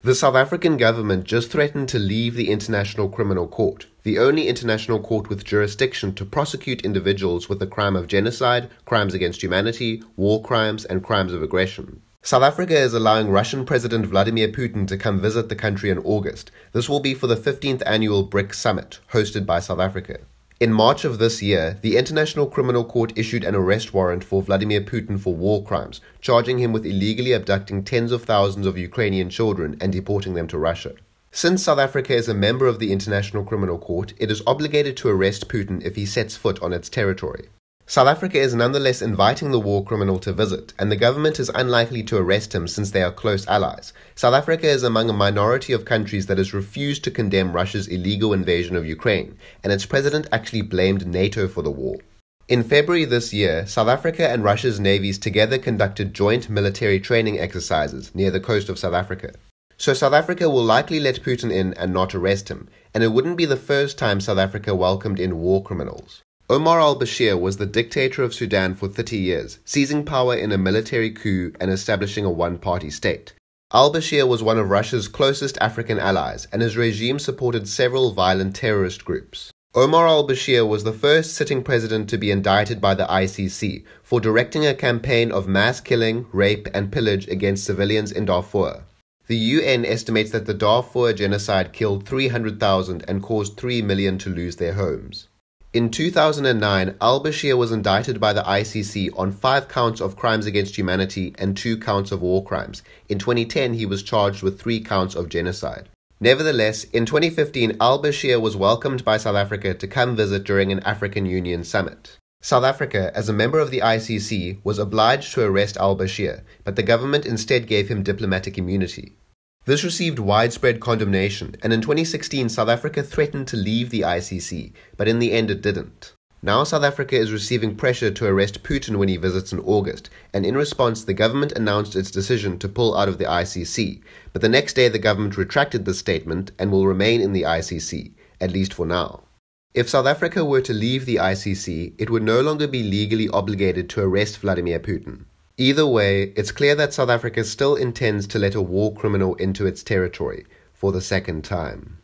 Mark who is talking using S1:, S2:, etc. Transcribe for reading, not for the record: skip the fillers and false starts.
S1: The South African government just threatened to leave the International Criminal Court, the only international court with jurisdiction to prosecute individuals with the crime of genocide, crimes against humanity, war crimes, and crimes of aggression. South Africa is allowing Russian President Vladimir Putin to come visit the country in August. This will be for the 15th annual BRICS summit, hosted by South Africa. In March of this year, the International Criminal Court issued an arrest warrant for Vladimir Putin for war crimes, charging him with illegally abducting tens of thousands of Ukrainian children and deporting them to Russia. Since South Africa is a member of the International Criminal Court, it is obligated to arrest Putin if he sets foot on its territory. South Africa is nonetheless inviting the war criminal to visit, and the government is unlikely to arrest him since they are close allies. South Africa is among a minority of countries that has refused to condemn Russia's illegal invasion of Ukraine, and its president actually blamed NATO for the war. In February this year, South Africa and Russia's navies together conducted joint military training exercises near the coast of South Africa. So South Africa will likely let Putin in and not arrest him, and it wouldn't be the first time South Africa welcomed in war criminals. Omar al-Bashir was the dictator of Sudan for 30 years, seizing power in a military coup and establishing a one-party state. Al-Bashir was one of Russia's closest African allies, and his regime supported several violent terrorist groups. Omar al-Bashir was the first sitting president to be indicted by the ICC for directing a campaign of mass killing, rape, and pillage against civilians in Darfur. The UN estimates that the Darfur genocide killed 300,000 and caused 3 million to lose their homes. In 2009, al-Bashir was indicted by the ICC on 5 counts of crimes against humanity and 2 counts of war crimes. In 2010, he was charged with 3 counts of genocide. Nevertheless, in 2015, al-Bashir was welcomed by South Africa to come visit during an African Union summit. South Africa, as a member of the ICC, was obliged to arrest al-Bashir, but the government instead gave him diplomatic immunity. This received widespread condemnation, and in 2016 South Africa threatened to leave the ICC, but in the end it didn't. Now South Africa is receiving pressure to arrest Putin when he visits in August, and in response the government announced its decision to pull out of the ICC, but the next day the government retracted this statement and will remain in the ICC, at least for now. If South Africa were to leave the ICC, it would no longer be legally obligated to arrest Vladimir Putin. Either way, it's clear that South Africa still intends to let a war criminal into its territory for the second time.